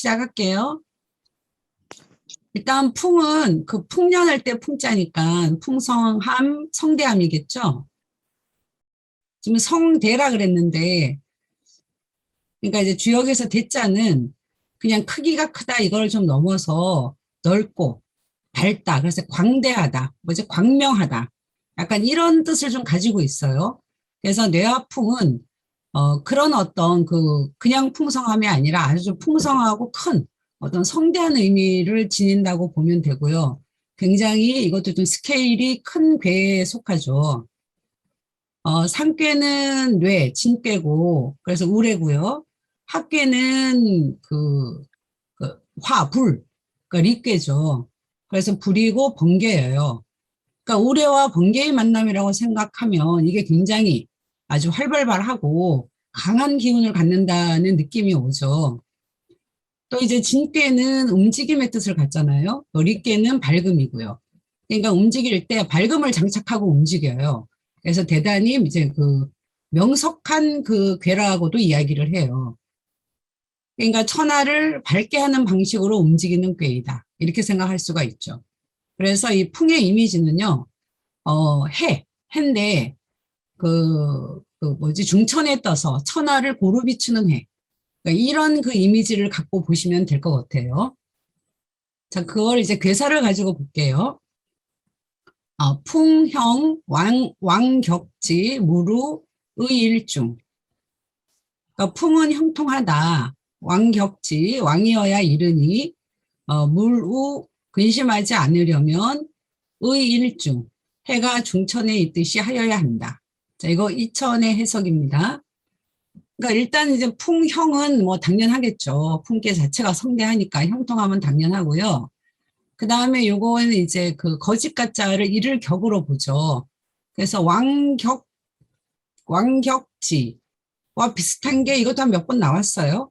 시작할게요. 일단 풍은 그 풍년할 때 풍자니까 풍성함, 성대함이겠죠. 지금 성대라 그랬는데, 그러니까 이제 주역에서 대자는 그냥 크기가 크다 이걸 좀 넘어서 넓고 밝다. 그래서 광대하다, 뭐지 광명하다. 약간 이런 뜻을 좀 가지고 있어요. 그래서 뇌화풍은 그런 어떤 그냥 풍성함이 아니라 아주 풍성하고 큰 어떤 성대한 의미를 지닌다고 보면 되고요. 굉장히 이것도 좀 스케일이 큰 궤에 속하죠. 상괴는 뇌, 진괴고, 그래서 우래고요. 합괴는 화, 불, 그러니까 리괴죠. 그래서 불이고 번개예요. 그러니까 우레와 번개의 만남이라고 생각하면 이게 굉장히 아주 활발하고 강한 기운을 갖는다는 느낌이 오죠. 또 이제 진께는 움직임의 뜻을 갖잖아요. 리께는 밝음이고요. 그러니까 움직일 때 밝음을 장착하고 움직여요. 그래서 대단히 이제 명석한 괴라고도 이야기를 해요. 그러니까 천하를 밝게 하는 방식으로 움직이는 꾀이다. 이렇게 생각할 수가 있죠. 그래서 이 풍의 이미지는요, 해인데, 중천에 떠서 천하를 고루 비추는 해. 그러니까 이런 이미지를 갖고 보시면 될 것 같아요. 자, 그걸 이제 괴사를 가지고 볼게요. 풍형, 왕격지, 무루, 의일중. 그러니까 풍은 형통하다. 왕격지, 왕이어야 이르니, 물우, 근심하지 않으려면 의일중, 해가 중천에 있듯이 하여야 한다. 자, 이거 이천의 해석입니다. 그러니까 일단 이제 풍형은 뭐 당연하겠죠. 풍계 자체가 성대하니까 형통하면 당연하고요. 그 다음에 요거는 이제 거짓가짜를 이를 격으로 보죠. 그래서 왕격지와 비슷한 게 이것도 한 몇 번 나왔어요.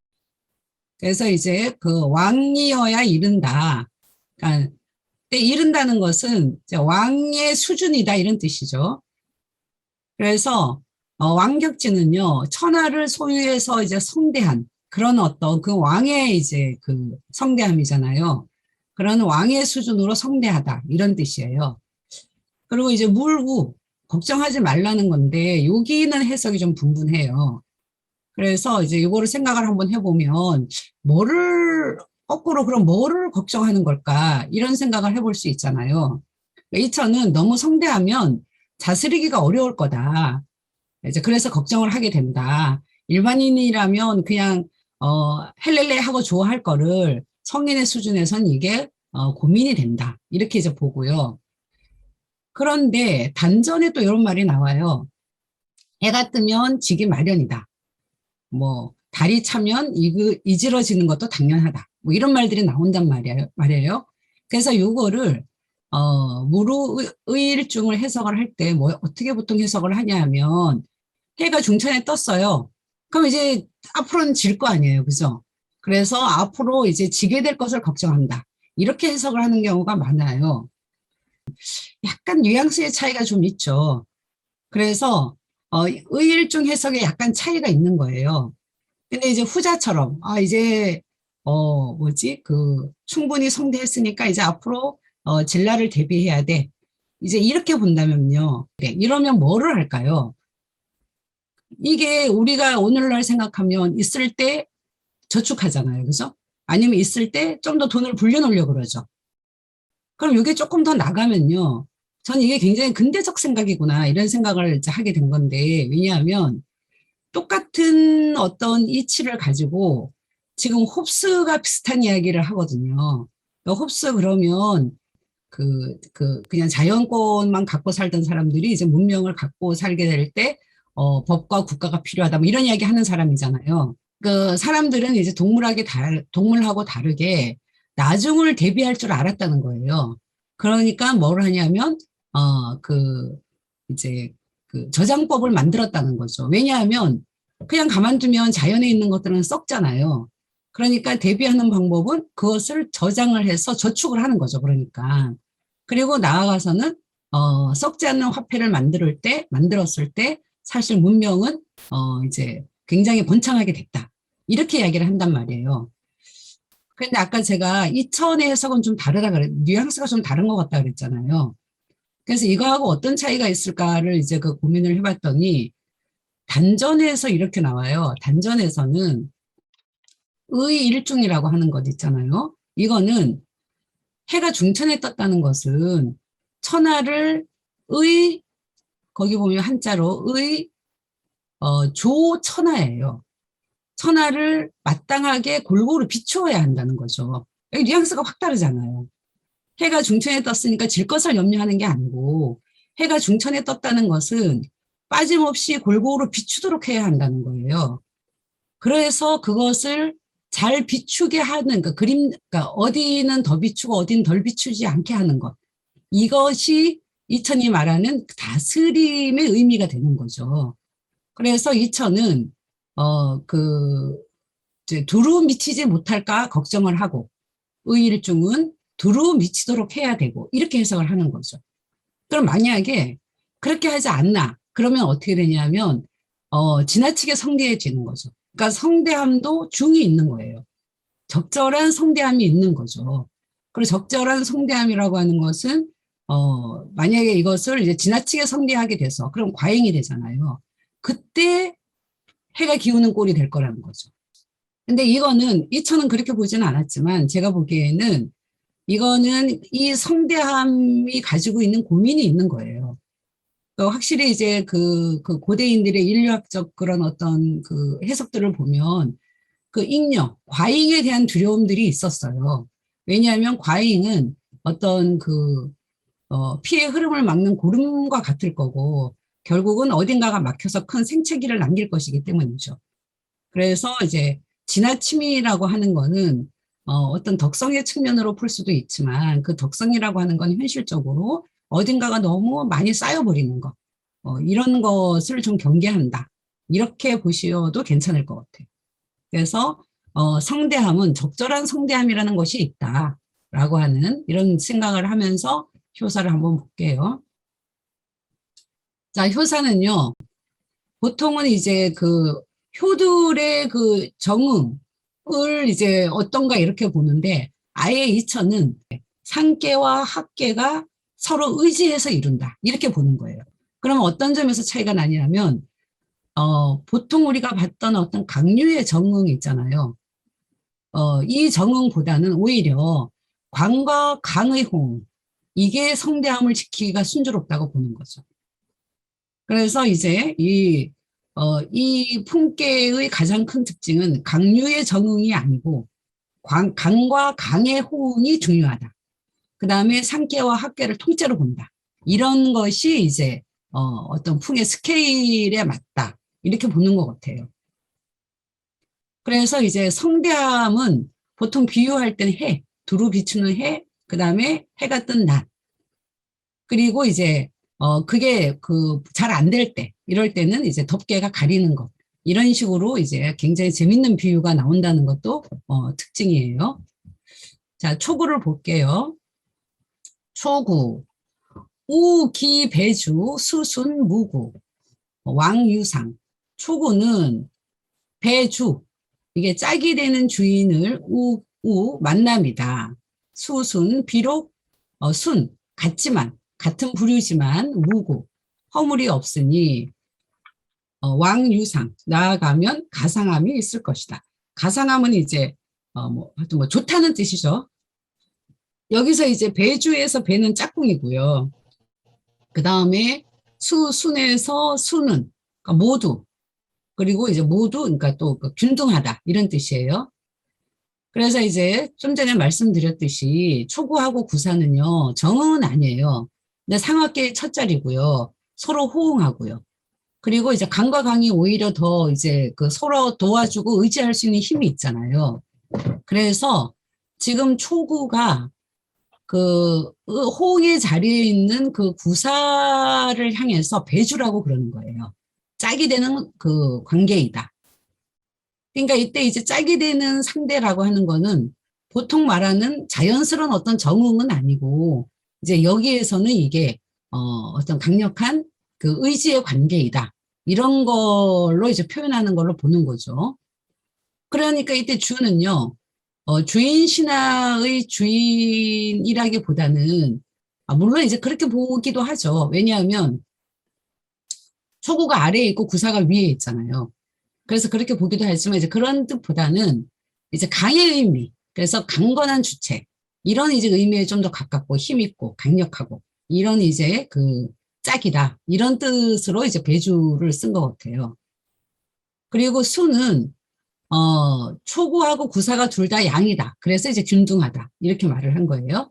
그래서 이제 왕이어야 이른다. 그러니까 이른다는 것은 이제 왕의 수준이다 이런 뜻이죠. 그래서 왕격지는요 천하를 소유해서 이제 성대한 그런 어떤 왕의 이제 성대함이잖아요. 그런 왕의 수준으로 성대하다 이런 뜻이에요. 그리고 이제 물우 걱정하지 말라는 건데 여기는 해석이 좀 분분해요. 그래서 이제 이거를 생각을 한번 해보면 거꾸로 그럼 뭐를 걱정하는 걸까 이런 생각을 해볼 수 있잖아요. 이 천은 너무 성대하면 다스리기가 어려울 거다. 이제 그래서 걱정을 하게 된다. 일반인이라면 그냥 헬렐레 하고 좋아할 거를 성인의 수준에선 이게 고민이 된다. 이렇게 이제 보고요. 그런데 단전에 또 이런 말이 나와요. 해가 뜨면 지기 마련이다. 뭐 달이 차면 이지러지는 것도 당연하다. 뭐 이런 말들이 나온단 말이에요. 그래서 요거를 무르의일중을 해석을 할 때 뭐 어떻게 보통 해석을 하냐 하면 해가 중천에 떴어요. 그럼 이제 앞으로는 질 거 아니에요. 그죠? 그래서 앞으로 이제 지게 될 것을 걱정한다. 이렇게 해석을 하는 경우가 많아요. 약간 뉘앙스의 차이가 좀 있죠. 그래서 의일중 해석에 약간 차이가 있는 거예요. 근데 이제 후자처럼 이제 충분히 성대했으니까 이제 앞으로 진라를 대비해야 돼. 이제 이렇게 본다면요. 네, 이러면 뭐를 할까요? 이게 우리가 오늘날 생각하면 있을 때 저축하잖아요. 그죠? 아니면 있을 때 좀 더 돈을 불려놓으려고 그러죠. 그럼 이게 조금 더 나가면요. 저는 이게 굉장히 근대적 생각이구나 이런 생각을 이제 하게 된 건데 왜냐하면 똑같은 어떤 이치를 가지고 지금 홉스가 비슷한 이야기를 하거든요. 홉스 그러면 그냥 자연권만 갖고 살던 사람들이 이제 문명을 갖고 살게 될 때, 법과 국가가 필요하다. 뭐 이런 이야기 하는 사람이잖아요. 그 사람들은 이제 동물하고 다르게 나중을 대비할 줄 알았다는 거예요. 그러니까 뭘 하냐면, 이제 저장법을 만들었다는 거죠. 왜냐하면 그냥 가만두면 자연에 있는 것들은 썩잖아요. 그러니까 대비하는 방법은 그것을 저장을 해서 저축을 하는 거죠. 그러니까. 그리고 나아가서는 썩지 않는 화폐를 만들었을 때 사실 문명은 이제 굉장히 번창하게 됐다. 이렇게 이야기를 한단 말이에요. 그런데 아까 제가 이천의 해석은 좀 다르다 그랬, 뉘앙스가 좀 다른 것 같다 그랬잖아요. 그래서 이거하고 어떤 차이가 있을까를 이제 그 고민을 해봤더니 단전에서 이렇게 나와요. 단전에서는 의일중이라고 하는 것 있잖아요. 이거는 해가 중천에 떴다는 것은 천하를 의, 거기 보면 한자로 의, 조천하예요. 천하를 마땅하게 골고루 비추어야 한다는 거죠. 여기 뉘앙스가 확 다르잖아요. 해가 중천에 떴으니까 질 것을 염려하는 게 아니고 해가 중천에 떴다는 것은 빠짐없이 골고루 비추도록 해야 한다는 거예요. 그래서 그것을 잘 비추게 하는 그 그림, 그러니까 어디는 더 비추고 어디는 덜 비추지 않게 하는 것. 이것이 이천이 말하는 다스림의 의미가 되는 거죠. 그래서 이천은 이제 두루 미치지 못할까 걱정을 하고 의일중은 두루 미치도록 해야 되고 이렇게 해석을 하는 거죠. 그럼 만약에 그렇게 하지 않나 그러면 어떻게 되냐면 지나치게 성대해지는 거죠. 그러니까 성대함도 중이 있는 거예요. 적절한 성대함이 있는 거죠. 그리고 적절한 성대함이라고 하는 것은 만약에 이것을 이제 지나치게 성대하게 돼서 그럼 과잉이 되잖아요. 그때 해가 기우는 꼴이 될 거라는 거죠. 근데 이거는 이천은 그렇게 보지는 않았지만 제가 보기에는 이거는 이 성대함이 가지고 있는 고민이 있는 거예요. 확실히 이제 그 고대인들의 인류학적 그런 어떤 그 해석들을 보면 그 잉여, 과잉에 대한 두려움들이 있었어요. 왜냐하면 과잉은 어떤 피해 흐름을 막는 고름과 같을 거고 결국은 어딘가가 막혀서 큰 생채기를 남길 것이기 때문이죠. 그래서 이제 지나침이라고 하는 거는 어떤 덕성의 측면으로 풀 수도 있지만 그 덕성이라고 하는 건 현실적으로 어딘가가 너무 많이 쌓여버리는 것. 이런 것을 좀 경계한다. 이렇게 보셔도 괜찮을 것 같아요. 그래서 성대함은 적절한 성대함이라는 것이 있다라고 하는 이런 생각을 하면서 효사를 한번 볼게요. 자, 효사는요. 보통은 이제 그 효들의 그 정응을 이제 어떤가 이렇게 보는데 아예 이천은 상계와 합계가 서로 의지해서 이룬다. 이렇게 보는 거예요. 그러면 어떤 점에서 차이가 나냐면 보통 우리가 봤던 어떤 강류의 정응 있잖아요. 이 정응보다는 오히려 광과 강의 호응 이게 성대함을 지키기가 순조롭다고 보는 거죠. 그래서 이제 이 품계의 가장 큰 특징은 강류의 정응이 아니고 강과 강의 호응이 중요하다. 그 다음에 상계와 합계를 통째로 본다. 이런 것이 이제 어떤 풍의 스케일에 맞다. 이렇게 보는 것 같아요. 그래서 이제 성대함은 보통 비유할 때는 해, 두루 비추는 해, 그 다음에 해가 뜬 낮. 그리고 이제 그게 잘 안 될 때, 이럴 때는 이제 덮개가 가리는 것. 이런 식으로 이제 굉장히 재밌는 비유가 나온다는 것도 특징이에요. 자, 초구를 볼게요. 초구, 우기 배주 수순 무구 왕유상. 초구는 배주, 이게 짝이 되는 주인을 만남이다. 수순, 비록 같지만 같은 부류지만 무구, 허물이 없으니 왕유상, 나아가면 가상함이 있을 것이다. 가상함은 이제 하여튼 뭐 좋다는 뜻이죠. 여기서 이제 배주에서 배는 짝꿍이고요. 그 다음에 순에서 수는 그러니까 모두, 그리고 이제 모두 그러니까 또 균등하다 이런 뜻이에요. 그래서 이제 좀 전에 말씀드렸듯이 초구하고 구사는요 정응은 아니에요. 근데 상하계의 첫 자리고요. 서로 호응하고요. 그리고 이제 강과 강이 오히려 더 이제 서로 도와주고 의지할 수 있는 힘이 있잖아요. 그래서 지금 초구가 호응의 자리에 있는 그 구사를 향해서 배주라고 그러는 거예요. 짝이 되는 그 관계이다. 그러니까 이때 이제 짝이 되는 상대라고 하는 거는 보통 말하는 자연스러운 어떤 정응은 아니고 이제 여기에서는 이게 어떤 강력한 그 의지의 관계이다. 이런 걸로 이제 표현하는 걸로 보는 거죠. 그러니까 이때 주는요. 주인 신하의 주인이라기보다는, 물론 이제 그렇게 보기도 하죠. 왜냐하면 초구가 아래에 있고 구사가 위에 있잖아요. 그래서 그렇게 보기도 하지만 이제 그런 뜻보다는 이제 강의 의미, 그래서 강건한 주체, 이런 이제 의미에 좀 더 가깝고 힘있고 강력하고 이런 이제 그 짝이다, 이런 뜻으로 이제 배주를 쓴 것 같아요. 그리고 수는 초구하고 구사가 둘 다 양이다. 그래서 이제 균등하다. 이렇게 말을 한 거예요.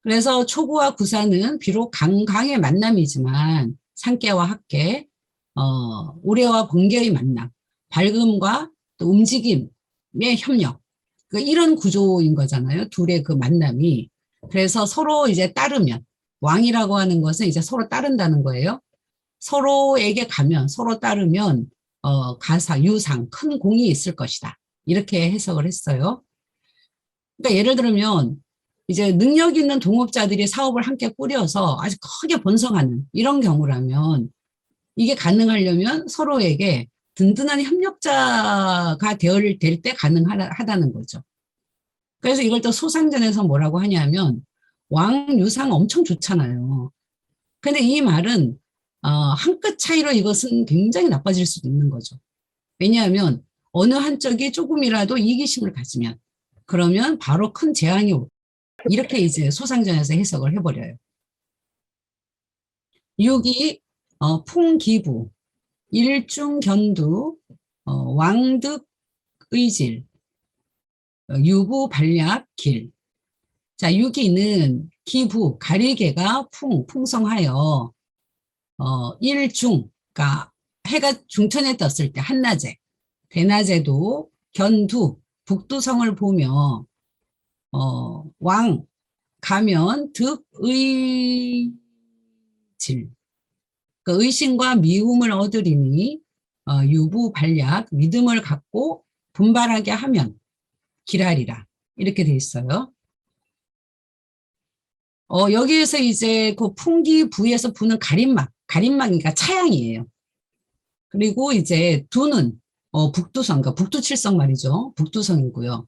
그래서 초구와 구사는 비록 강강의 만남이지만 상계와 합계, 우레와 번개의 만남, 밝음과 또 움직임의 협력, 이런 구조인 거잖아요. 둘의 그 만남이. 그래서 서로 이제 따르면, 왕이라고 하는 것은 이제 서로 따른다는 거예요. 서로에게 가면, 서로 따르면 가사, 유상, 큰 공이 있을 것이다. 이렇게 해석을 했어요. 그러니까 예를 들면 이제 능력 있는 동업자들이 사업을 함께 꾸려서 아주 크게 번성하는 이런 경우라면, 이게 가능하려면 서로에게 든든한 협력자가 될 때 가능하다는 거죠. 그래서 이걸 또 소상전에서 뭐라고 하냐면, 왕, 유상 엄청 좋잖아요. 근데 이 말은 한 끗 차이로 이것은 굉장히 나빠질 수도 있는 거죠. 왜냐하면 어느 한쪽이 조금이라도 이기심을 가지면, 그러면 바로 큰 재앙이 오고, 이렇게 이제 소상전에서 해석을 해버려요. 6이 풍기부, 일중견두, 왕득의질, 유부반략, 길. 자, 6이는 기부, 가리개가 풍성하여, 일중, 그러니까 해가 중천에 떴을 때 한낮에, 대낮에도 견두, 북두성을 보며, 왕, 가면 득의질, 그 의심과 미움을 얻으리니, 유부반략, 믿음을 갖고 분발하게 하면 기라리라. 이렇게 돼 있어요. 여기에서 이제 그 풍기부에서 부는 가림막이니까 차양이에요. 그리고 이제 두는 북두성, 그러니까 북두칠성 말이죠. 북두성이고요.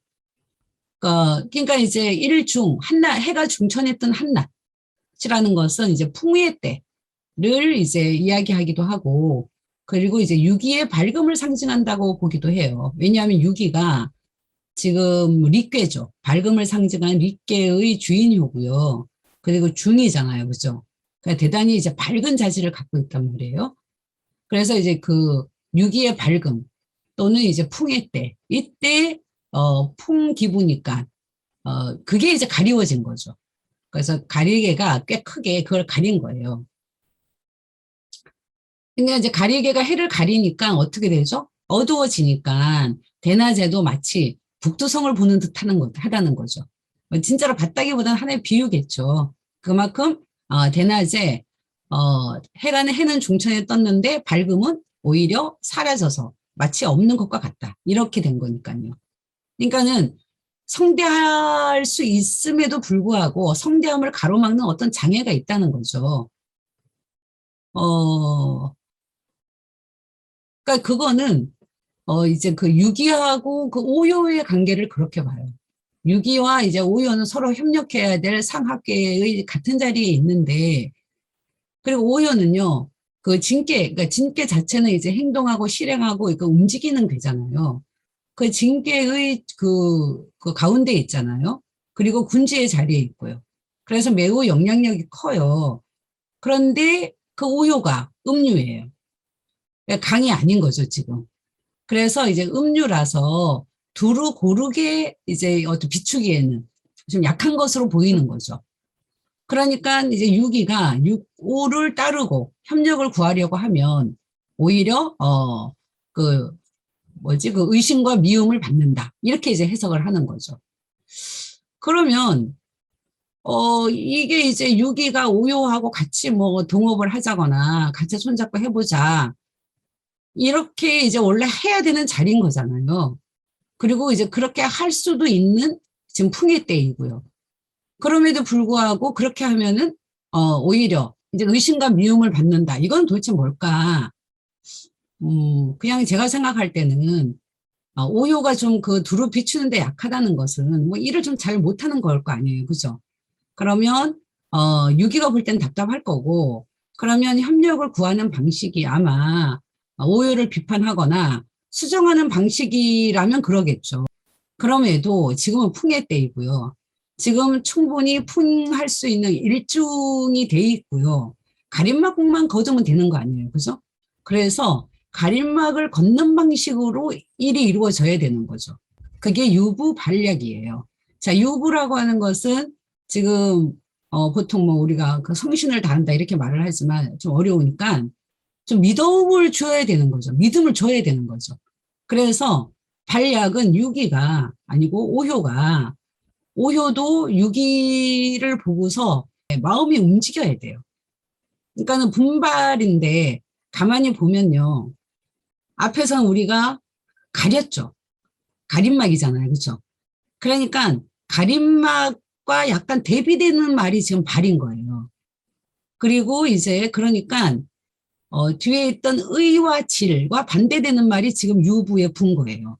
그러니까 이제 일중, 한낮, 해가 중천에 뜬 한낮이라는 것은 이제 풍의 때를 이제 이야기하기도 하고, 그리고 이제 유기의 밝음을 상징한다고 보기도 해요. 왜냐하면 유기가 지금 릿괴죠. 밝음을 상징하는 릿괴의 주인이고요. 그리고 중이잖아요. 그죠? 그러니까 대단히 이제 밝은 자질을 갖고 있단 말이에요. 그래서 이제 그 유기의 밝음 또는 이제 풍의 때, 이때 풍 기부니까 그게 이제 가리워진 거죠. 그래서 가리개가 꽤 크게 그걸 가린 거예요. 근데 이제 가리개가 해를 가리니까 어떻게 되죠? 어두워지니까 대낮에도 마치 북두성을 보는 듯 하다는 거죠. 진짜로 봤다기보다는 하나의 비유겠죠. 그만큼 대낮에 해는 중천에 떴는데 밝음은 오히려 사라져서 마치 없는 것과 같다. 이렇게 된 거니까요. 그러니까는 성대할 수 있음에도 불구하고 성대함을 가로막는 어떤 장애가 있다는 거죠. 그러니까 그거는 이제 그 유기하고 그 오요의 관계를 그렇게 봐요. 유기와 이제 오요는 서로 협력해야 될 상하계의 같은 자리에 있는데, 그리고 오요는요, 그 그러니까 진계 자체는 이제 행동하고 실행하고 그러니까 움직이는 되잖아요. 그 징계의 그 가운데 있잖아요. 그리고 군지의 자리에 있고요. 그래서 매우 영향력이 커요. 그런데 그 오요가 음유예요. 그러니까 강이 아닌 거죠, 지금. 그래서 이제 음유라서 두루 고르게 이제 비추기에는 좀 약한 것으로 보이는 거죠. 그러니까 이제 유기가 5를 따르고 협력을 구하려고 하면 오히려 그 그 의심과 미움을 받는다. 이렇게 이제 해석을 하는 거죠. 그러면 이게 이제 유기가 오요하고 같이 뭐 동업을 하자거나 같이 손잡고 해보자. 이렇게 이제 원래 해야 되는 자리인 거잖아요. 그리고 이제 그렇게 할 수도 있는 지금 풍의 때이고요. 그럼에도 불구하고 그렇게 하면은 오히려 이제 의심과 미움을 받는다. 이건 도대체 뭘까? 그냥 제가 생각할 때는 오효가 좀 그 두루 비추는데 약하다는 것은 뭐 일을 좀 잘 못하는 걸 거 아니에요. 그죠? 그러면 유기가 볼 땐 답답할 거고 그러면 협력을 구하는 방식이 아마 오효를 비판하거나 수정하는 방식이라면 그러겠죠. 그럼에도 지금은 풍의 때이고요. 지금 충분히 풍할 수 있는 일중이 돼 있고요. 가림막만 거두면 되는 거 아니에요. 그죠? 그래서 가림막을 걷는 방식으로 일이 이루어져야 되는 거죠. 그게 유부 반략이에요. 자, 유부라고 하는 것은 지금 보통 뭐 우리가 그 성신을 다한다 이렇게 말을 하지만 좀 어려우니까 좀 믿음을 줘야 되는 거죠. 믿음을 줘야 되는 거죠. 그래서 반략은 유기가 아니고 오효가 오효도 유기를 보고서 마음이 움직여야 돼요. 그러니까는 분발인데 가만히 보면요. 앞에서는 우리가 가렸죠. 가림막이잖아요. 그렇죠? 그러니까 가림막과 약간 대비되는 말이 지금 발인 거예요. 그리고 이제 그러니까 뒤에 있던 의와 질과 반대되는 말이 지금 유부에 분 거예요.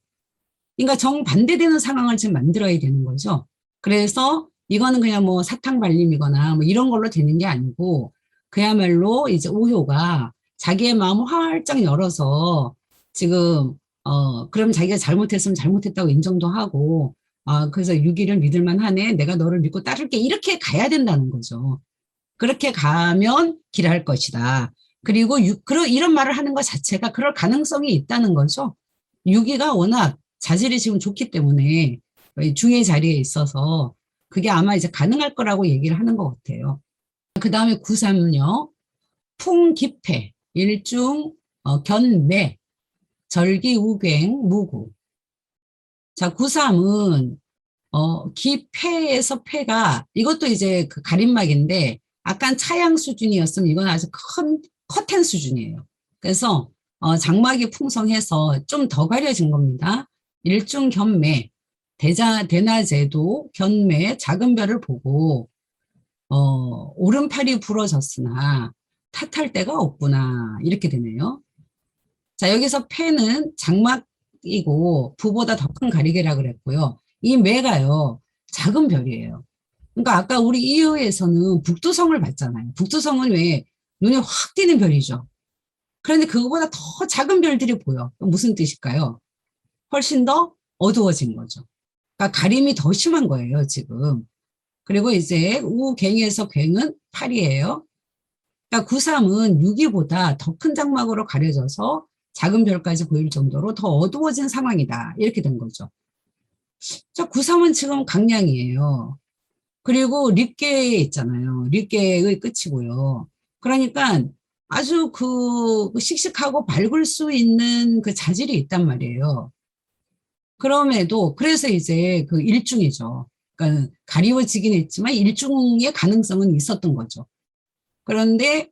그러니까 정반대되는 상황을 지금 만들어야 되는 거죠. 그래서 이거는 그냥 뭐 사탕 발림이거나 뭐 이런 걸로 되는 게 아니고 그야말로 이제 오효가 자기의 마음을 활짝 열어서 지금 그럼 자기가 잘못했으면 잘못했다고 인정도 하고 그래서 유기를 믿을 만하네 내가 너를 믿고 따를게 이렇게 가야 된다는 거죠. 그렇게 가면 길할 것이다. 그리고 이런 말을 하는 것 자체가 그럴 가능성이 있다는 거죠. 유기가 워낙 자질이 지금 좋기 때문에 중의 자리에 있어서 그게 아마 이제 가능할 거라고 얘기를 하는 것 같아요. 그 다음에 구삼요. 풍기패, 일중, 견매, 절기우갱, 무구. 자, 구삼은 기패에서 패가 이것도 이제 그 가림막인데 약간 차양 수준이었으면 이건 아주 큰 커튼 수준이에요. 그래서 장막이 풍성해서 좀 더 가려진 겁니다. 일중 견매, 대낮에도 견매 작은 별을 보고 오른팔이 부러졌으나 탓할 데가 없구나 이렇게 되네요. 자, 여기서 패는 장막이고 부보다 더 큰 가리개라 그랬고요. 이 매가요, 작은 별이에요. 그러니까 아까 우리 이어에서는 북두성을 봤잖아요. 북두성은 왜 눈에 확 띄는 별이죠. 그런데 그거보다 더 작은 별들이 보여. 무슨 뜻일까요? 훨씬 더 어두워진 거죠. 그러니까 가림이 더 심한 거예요, 지금. 그리고 이제 우갱에서 갱은 8이에요. 그러니까 93은 6이보다 더 큰 장막으로 가려져서 작은 별까지 보일 정도로 더 어두워진 상황이다. 이렇게 된 거죠. 자, 93은 지금 강량이에요. 그리고 립계에 있잖아요. 립계의 끝이고요. 그러니까 아주 그 씩씩하고 밝을 수 있는 그 자질이 있단 말이에요. 그럼에도 그래서 이제 그 일중이죠. 그러니까 가리워지긴 했지만 일중의 가능성은 있었던 거죠. 그런데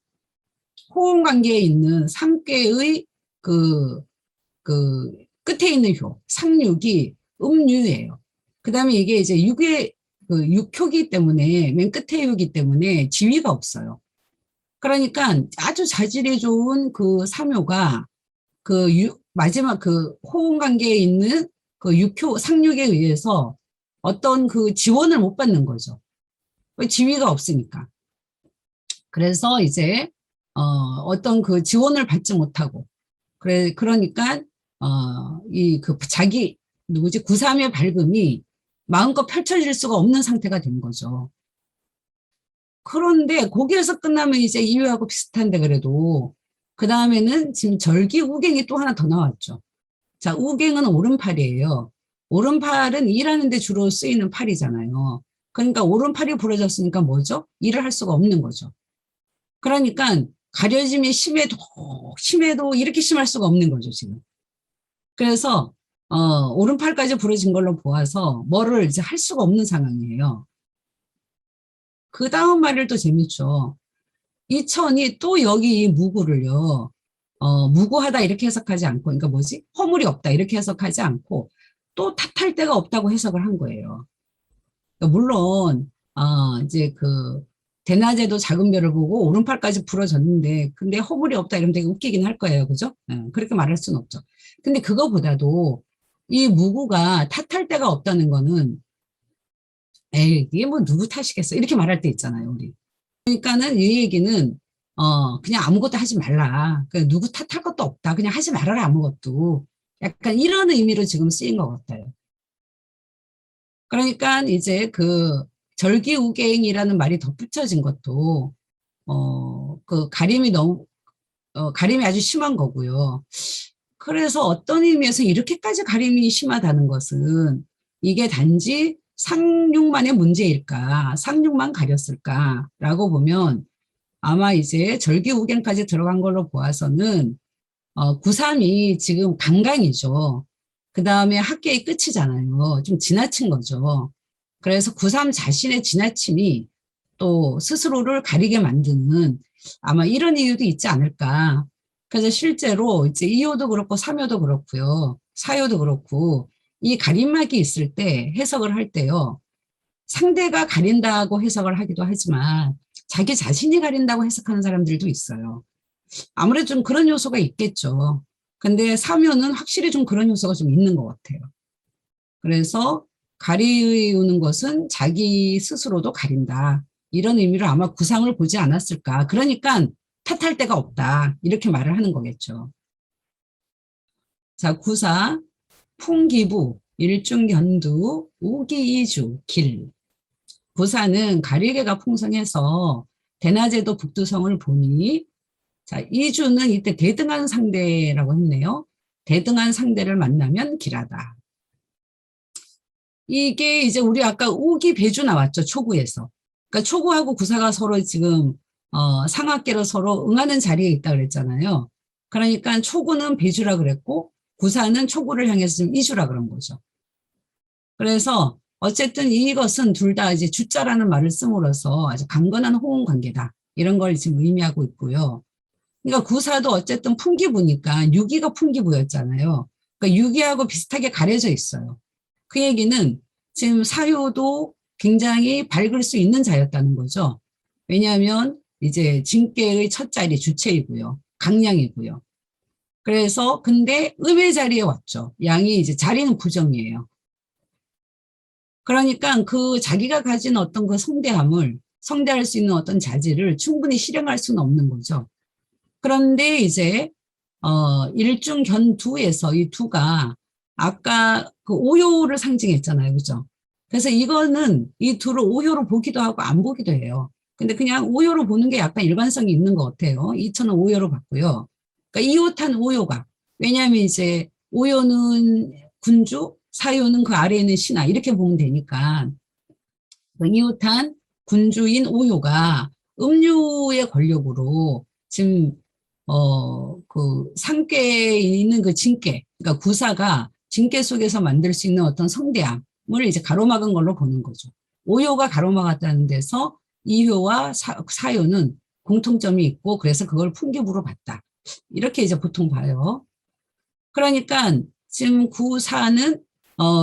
호흡 관계에 있는 상괴의 그, 그 끝에 있는 효, 상육이 음유예요. 그 다음에 이게 이제 육의 그 육효기 때문에 맨 끝에 효기 때문에 지위가 없어요. 그러니까 아주 자질이 좋은 그 삼효가 그 마지막 그 호흡 관계에 있는 그 육효, 상육에 의해서 어떤 그 지원을 못 받는 거죠. 지위가 없으니까. 그래서 이제 어떤 그 지원을 받지 못하고 그러니까 이 그 자기 누구지 구삼의 밝음이 마음껏 펼쳐질 수가 없는 상태가 된 거죠. 그런데 거기에서 끝나면 이제 이유하고 비슷한데 그래도 그 다음에는 지금 절기 우갱이 또 하나 더 나왔죠. 자, 우갱은 오른팔이에요. 오른팔은 일하는 데 주로 쓰이는 팔이잖아요. 그러니까 오른팔이 부러졌으니까 뭐죠? 일을 할 수가 없는 거죠. 그러니까 가려짐이 심해도 이렇게 심할 수가 없는 거죠, 지금. 그래서 오른팔까지 부러진 걸로 보아서 뭐를 이제 할 수가 없는 상황이에요. 그 다음 말을 또 재밌죠. 이 천이 또 여기 이 무구를요, 무구하다 이렇게 해석하지 않고, 그러니까 뭐지? 허물이 없다 이렇게 해석하지 않고, 또 탓할 데가 없다고 해석을 한 거예요. 그러니까 물론, 이제 그, 대낮에도 작은 별을 보고 오른팔까지 부러졌는데, 근데 허물이 없다 이러면 되게 웃기긴 할 거예요. 그죠? 그렇게 말할 수는 없죠. 근데 그거보다도 이 무구가 탓할 데가 없다는 거는, 에이, 이게 뭐 누구 탓이겠어. 이렇게 말할 때 있잖아요, 우리. 그러니까는 이 얘기는, 그냥 아무것도 하지 말라. 누구 탓할 것도 없다. 그냥 하지 말아라, 아무것도. 약간 이런 의미로 지금 쓰인 것 같아요. 그러니까 이제 그 절기우갱이라는 말이 덧붙여진 것도, 그 가림이 아주 심한 거고요. 그래서 어떤 의미에서 이렇게까지 가림이 심하다는 것은 이게 단지 상륙만의 문제일까, 상륙만 가렸을까라고 보면 아마 이제 절기우경까지 들어간 걸로 보아서는 9.3이 지금 강강이죠. 그 다음에 학계의 끝이잖아요. 좀 지나친 거죠. 그래서 9.3 자신의 지나침이 또 스스로를 가리게 만드는 아마 이런 이유도 있지 않을까. 그래서 실제로 이제 2호도 그렇고 3호도 그렇고요. 4호도 그렇고 이 가림막이 있을 때 해석을 할 때요. 상대가 가린다고 해석을 하기도 하지만 자기 자신이 가린다고 해석하는 사람들도 있어요. 아무래도 좀 그런 요소가 있겠죠. 근데 3호는 확실히 좀 그런 요소가 좀 있는 것 같아요. 그래서 가리우는 것은 자기 스스로도 가린다. 이런 의미로 아마 구상을 보지 않았을까. 그러니까 탓할 데가 없다. 이렇게 말을 하는 거겠죠. 자, 구사, 풍기부, 일중견두, 우기이주, 길. 구사는 가리개가 풍성해서 대낮에도 북두성을 보니, 자, 이주는 이때 대등한 상대라고 했네요. 대등한 상대를 만나면 길하다. 이게 이제 우리 아까 우기 배주 나왔죠. 초구에서. 그러니까 초구하고 구사가 서로 지금 상하계로 서로 응하는 자리에 있다 그랬잖아요. 그러니까 초구는 배주라 그랬고 구사는 초구를 향해서 지금 이주라 그런 거죠. 그래서 어쨌든 이것은 둘 다 이제 주자라는 말을 씀으로써 아주 강건한 호응 관계다. 이런 걸 지금 의미하고 있고요. 그러니까 구사도 어쨌든 풍기부니까 유기가 풍기부였잖아요. 그러니까 유기하고 비슷하게 가려져 있어요. 그 얘기는 지금 사유도 굉장히 밝을 수 있는 자였다는 거죠. 왜냐하면 이제 진계의 첫 자리 주체이고요. 강량이고요. 그래서 근데 음의 자리에 왔죠. 양이 이제 자리는 부정이에요. 그러니까 그 자기가 가진 어떤 그 성대함을 성대할 수 있는 어떤 자질을 충분히 실행할 수는 없는 거죠. 그런데 이제 일중견두에서 이 두가 아까 그 오효를 상징했잖아요. 그죠? 그래서 이거는 이 두를 오효로 보기도 하고 안 보기도 해요. 근데 그냥 오효로 보는 게 약간 일관성이 있는 것 같아요. 이천은 오효로 봤고요. 그러니까 이호탄 오효가. 왜냐하면 이제 오효는 군주, 사효는 그 아래에 있는 신하 이렇게 보면 되니까 이호탄 군주인 오효가 음유의 권력으로 지금 그 상계에 있는 그 진계, 그러니까 구사가 진계 속에서 만들 수 있는 어떤 성대함을 이제 가로막은 걸로 보는 거죠. 오효가 가로막았다는 데서 이효와 사효는 공통점이 있고 그래서 그걸 풍기부로 봤다. 이렇게 이제 보통 봐요. 그러니까 지금 구사는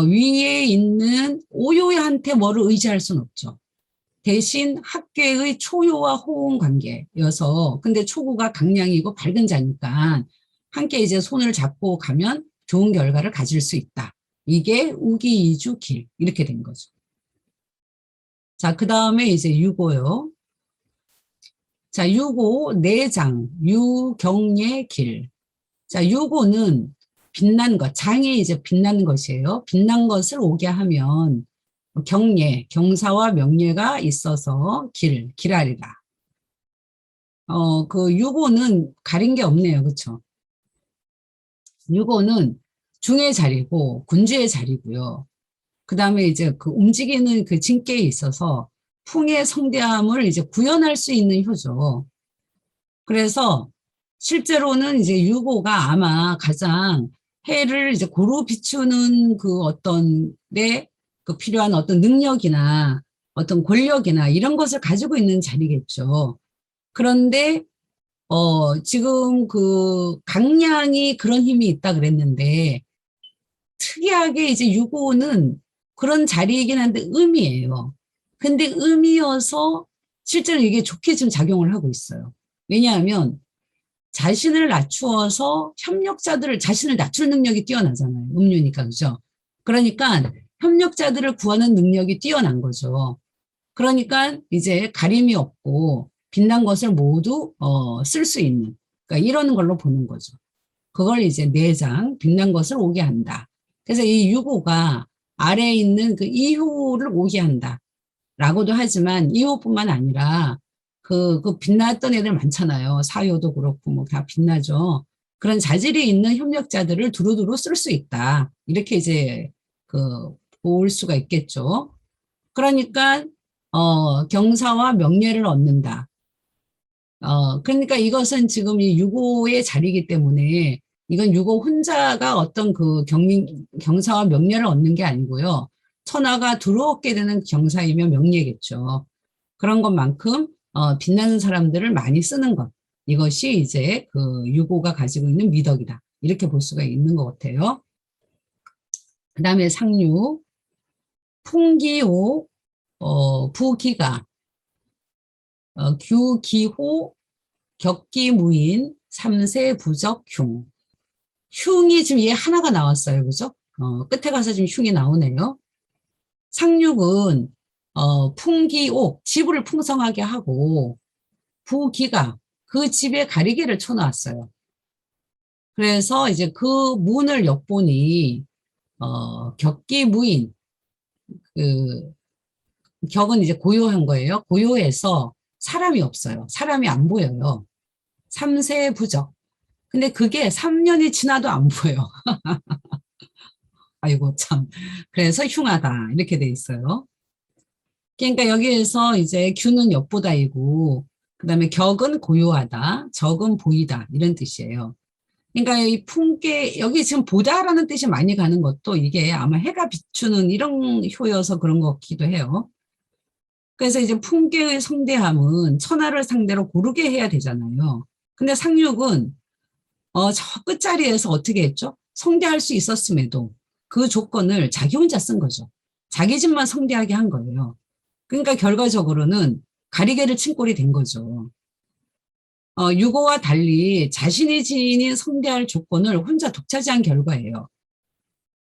위에 있는 오효한테 뭐를 의지할 수는 없죠. 대신 학계의 초효와 호응 관계여서 근데 초구가 강량이고 밝은 자니까 함께 이제 손을 잡고 가면 좋은 결과를 가질 수 있다. 이게 우기이주 길 이렇게 된 거죠. 자, 그 다음에 이제 유고요. 자, 유고 내장 유경의 길. 자, 유고는 빛난 것, 장이 이제 빛나는 것이에요. 빛난 것을 오게 하면 경례, 경사와 명례가 있어서 길아리라. 그 유고는 가린 게 없네요. 그렇죠? 유고는 중의 자리고 군주의 자리고요. 그 다음에 이제 그 움직이는 그 진계에 있어서 풍의 성대함을 이제 구현할 수 있는 효죠. 그래서 실제로는 이제 유고가 아마 가장 해를 이제 고루 비추는 그 어떤 그 필요한 어떤 능력이나 어떤 권력이나 이런 것을 가지고 있는 자리겠죠. 그런데 지금 그 강량이 그런 힘이 있다 그랬는데 특이하게 이제 유고는 그런 자리이긴 한데 음이에요. 근데 음이어서 실제로 이게 좋게 지금 작용을 하고 있어요. 왜냐하면 자신을 낮추어서 협력자들을, 자신을 낮출 능력이 뛰어나잖아요. 음유니까, 그죠? 그러니까 협력자들을 구하는 능력이 뛰어난 거죠. 그러니까 이제 가림이 없고 빛난 것을 모두 쓸 수 있는, 그러니까 이러는 걸로 보는 거죠. 그걸 이제 내장, 빛난 것을 오게 한다. 그래서 이 유고가 아래에 있는 그 이효를 오게 한다. 라고도 하지만 이효뿐만 아니라 그 빛났던 애들 많잖아요. 사효도 그렇고 뭐 다 빛나죠. 그런 자질이 있는 협력자들을 두루두루 쓸 수 있다. 이렇게 이제 볼 수가 있겠죠. 그러니까 경사와 명예를 얻는다. 그러니까 이것은 지금 이 유고의 자리이기 때문에 이건 유고 혼자가 어떤 경사와 명예를 얻는 게 아니고요. 천하가 두루없게 되는 경사이며 명예겠죠. 그런 것만큼 빛나는 사람들을 많이 쓰는 것. 이것이 이제 그 유고가 가지고 있는 미덕이다. 이렇게 볼 수가 있는 것 같아요. 그 다음에 상류, 풍기호, 부기가, 규기호, 격기무인, 삼세부적, 흉. 흉이 지금 얘 하나가 나왔어요. 그죠? 끝에 가서 지금 흉이 나오네요. 상륙은 풍기옥, 지부를 풍성하게 하고 부기가 그 집에 가리개를 쳐놨어요. 그래서 이제 그 문을 엿보니 격기무인, 그 격은 이제 고요한 거예요. 고요해서 사람이 없어요. 사람이 안 보여요. 삼세부적. 근데 그게 3년이 지나도 안 보여. 아이고 참. 그래서 흉하다 이렇게 돼 있어요. 그러니까 여기에서 이제 규는 엿보다이고 그다음에 격은 고요하다, 적은 보이다 이런 뜻이에요. 그러니까 이 품께 여기 지금 보다라는 뜻이 많이 가는 것도 이게 아마 해가 비추는 이런 효여서 그런 것 같기도 해요. 그래서 이제 품계의 성대함은 천하를 상대로 고르게 해야 되잖아요. 근데 상륙은 저 끝자리에서 어떻게 했죠? 성대할 수 있었음에도 그 조건을 자기 혼자 쓴 거죠. 자기 집만 성대하게 한 거예요. 그러니까 결과적으로는 가리개를 친 꼴이 된 거죠. 유고와 달리 자신이 지닌 성대할 조건을 혼자 독차지한 결과예요.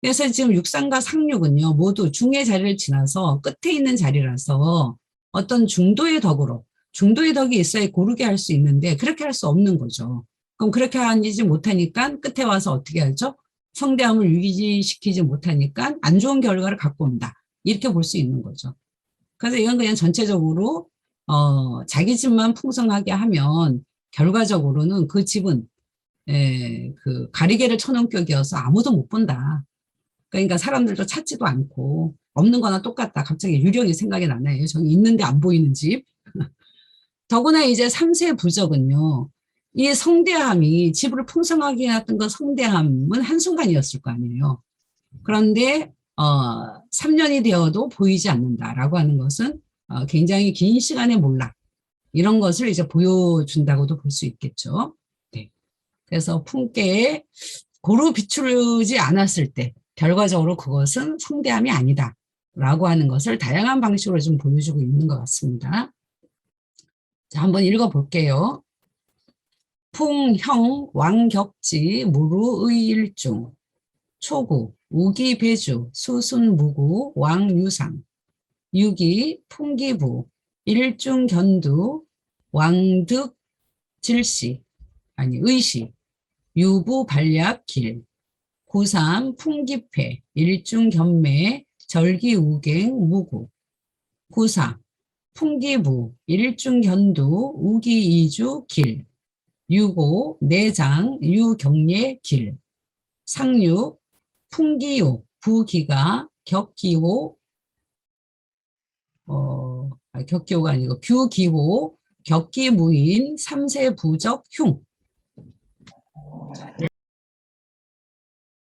그래서 지금 육상과 상륙은요, 모두 중의 자리를 지나서 끝에 있는 자리라서 어떤 중도의 덕이 있어야 고르게 할 수 있는데 그렇게 할 수 없는 거죠. 그럼 그렇게 하지 못하니까 끝에 와서 어떻게 하죠? 성대함을 유지시키지 못하니까 안 좋은 결과를 갖고 온다. 이렇게 볼 수 있는 거죠. 그래서 이건 그냥 전체적으로 자기 집만 풍성하게 하면 결과적으로는 그 집은 그 가리개를 쳐놓은 격이어서 아무도 못 본다. 그러니까 사람들도 찾지도 않고 없는 거나 똑같다. 갑자기 유령이 생각이 나네요. 저기 있는데 안 보이는 집. 더구나 이제 삼세 부적은요. 이 성대함이 집을 풍성하게 해놨던 그 성대함은 한순간이었을 거 아니에요. 그런데 3년이 되어도 보이지 않는다라고 하는 것은 굉장히 긴 시간의 몰락 이런 것을 이제 보여준다고도 볼 수 있겠죠. 네. 그래서 품계에 고루 비추지 않았을 때 결과적으로 그것은 성대함이 아니다라고 하는 것을 다양한 방식으로 좀 보여주고 있는 것 같습니다. 자, 한번 읽어볼게요. 풍형 왕격지 무루의일중 초구 우기배주 수순무구 왕유상 유기 풍기부 일중견두 왕득질시 아니 의시 유부반략길 구삼 풍기패 일중견매 절기우갱 무구 구사 풍기부 일중견두 우기이주 길 유고 내장 유경례 길 상육 풍기요 부기가 격기호 격기호가 아니고 규기호 격기무인 삼세부적 흉